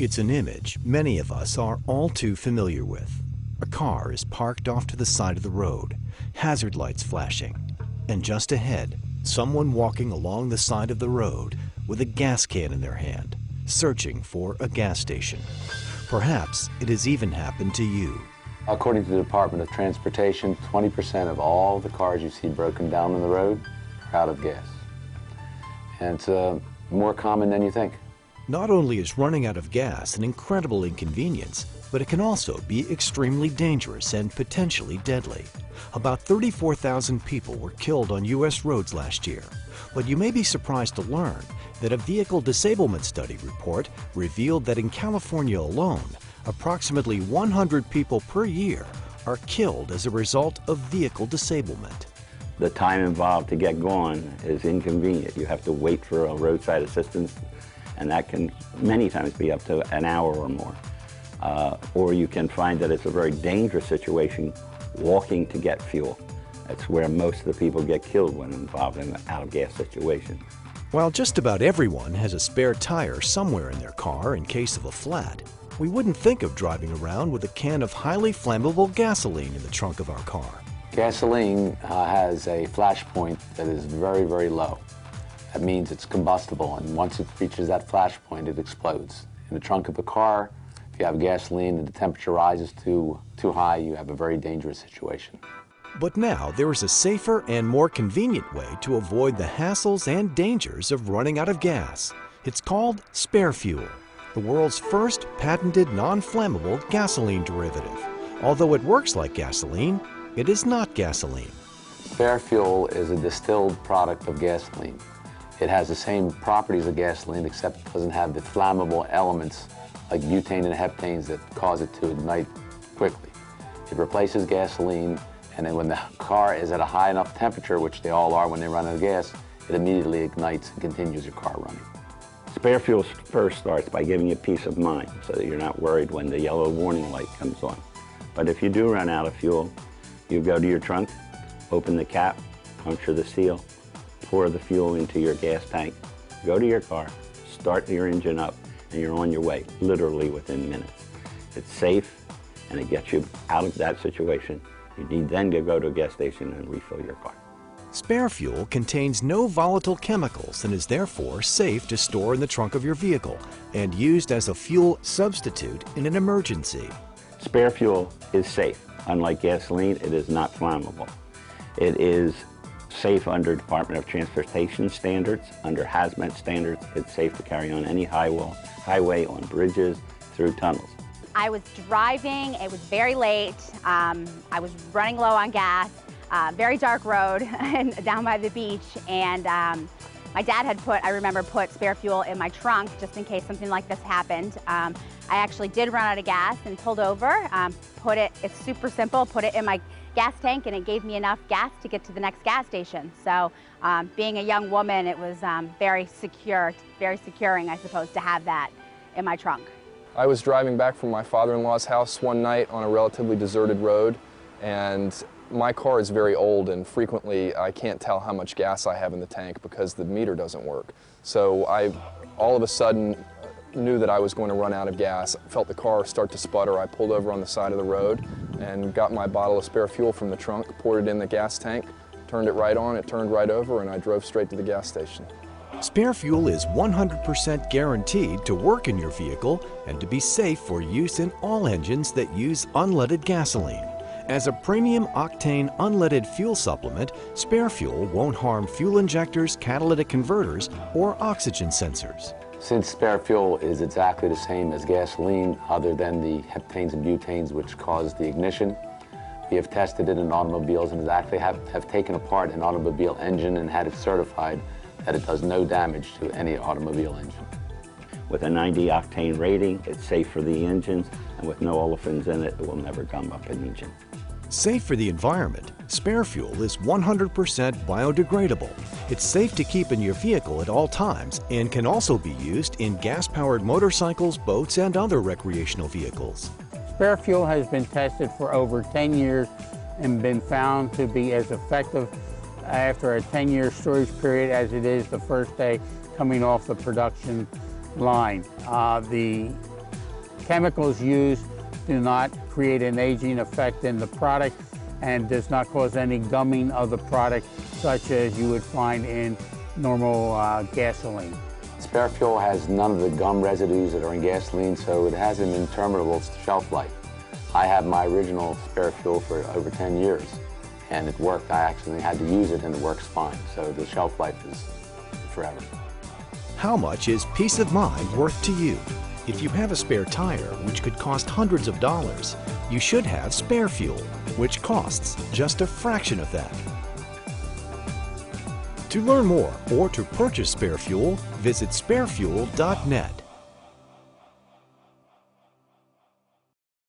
It's an image many of us are all too familiar with. A car is parked off to the side of the road, hazard lights flashing, and just ahead, someone walking along the side of the road with a gas can in their hand, searching for a gas station. Perhaps it has even happened to you. According to the Department of Transportation, 20% of all the cars you see broken down on the road are out of gas. And it's more common than you think. Not only is running out of gas an incredible inconvenience, but it can also be extremely dangerous and potentially deadly. About 34,000 people were killed on U.S. roads last year. But you may be surprised to learn that a vehicle disablement study report revealed that in California alone, approximately 100 people per year are killed as a result of vehicle disablement. The time involved to get going is inconvenient. You have to wait for a roadside assistance, and that can many times be up to an hour or more. Or you can find that it's a very dangerous situation walking to get fuel. That's where most of the people get killed when involved in an out-of-gas situation. While just about everyone has a spare tire somewhere in their car in case of a flat, we wouldn't think of driving around with a can of highly flammable gasoline in the trunk of our car. Gasoline has a flash point that is very, very low. That means it's combustible, and once it reaches that flash point, it explodes. In the trunk of a car, if you have gasoline and the temperature rises too high, you have a very dangerous situation. But now there is a safer and more convenient way to avoid the hassles and dangers of running out of gas. It's called Spare Fuel, the world's first patented non-flammable gasoline derivative. Although it works like gasoline, it is not gasoline. Spare Fuel is a distilled product of gasoline. It has the same properties of gasoline, except it doesn't have the flammable elements like butane and heptanes that cause it to ignite quickly. It replaces gasoline, and then when the car is at a high enough temperature, which they all are when they run out of gas, it immediately ignites and continues your car running. Spare Fuel first starts by giving you peace of mind so that you're not worried when the yellow warning light comes on. But if you do run out of fuel, you go to your trunk, open the cap, puncture the seal, pour the fuel into your gas tank, go to your car, start your engine up, and you're on your way, literally within minutes. It's safe, and it gets you out of that situation. You need then to go to a gas station and refill your car. Spare Fuel contains no volatile chemicals and is therefore safe to store in the trunk of your vehicle and used as a fuel substitute in an emergency. Spare Fuel is safe. Unlike gasoline, it is not flammable. It is safe under Department of Transportation standards, under hazmat standards. It's safe to carry on any highway, on bridges, through tunnels. I was driving, it was very late, I was running low on gas, very dark road and down by the beach, and my dad had I remember put Spare Fuel in my trunk just in case something like this happened. I actually did run out of gas and pulled over, it's super simple, put it in my gas tank, and it gave me enough gas to get to the next gas station. So being a young woman, it was very securing, I suppose, to have that in my trunk. I was driving back from my father-in-law's house one night on a relatively deserted road, and my car is very old, and frequently I can't tell how much gas I have in the tank because the meter doesn't work. So I all of a sudden knew that I was going to run out of gas, felt the car start to sputter. I pulled over on the side of the road and got my bottle of Spare Fuel from the trunk, poured it in the gas tank, turned it right on, it turned right over, and I drove straight to the gas station. Spare Fuel is 100% guaranteed to work in your vehicle and to be safe for use in all engines that use unleaded gasoline. As a premium octane unleaded fuel supplement, Spare Fuel won't harm fuel injectors, catalytic converters, or oxygen sensors. Since Spare Fuel is exactly the same as gasoline, other than the heptanes and butanes which cause the ignition, we have tested it in automobiles and exactly have taken apart an automobile engine and had it certified that it does no damage to any automobile engine. With a 90 octane rating, it's safe for the engines, and with no olefins in it, it will never gum up an engine. Safe for the environment, Spare Fuel is 100% biodegradable. It's safe to keep in your vehicle at all times and can also be used in gas-powered motorcycles, boats, and other recreational vehicles. Spare Fuel has been tested for over 10 years and been found to be as effective after a 10-year storage period as it is the first day coming off the production line. The chemicals used do not create an aging effect in the product and does not cause any gumming of the product such as you would find in normal gasoline. Spare fuel has none of the gum residues that are in gasoline, so it has an interminable shelf life. I have my original spare fuel for over 10 years, and it worked. I actually had to use it, and it works fine, so the shelf life is forever. How much is peace of mind worth to you? If you have a spare tire, which could cost hundreds of dollars, you should have spare fuel, which costs just a fraction of that. To learn more or to purchase spare fuel, visit sparefuel.net.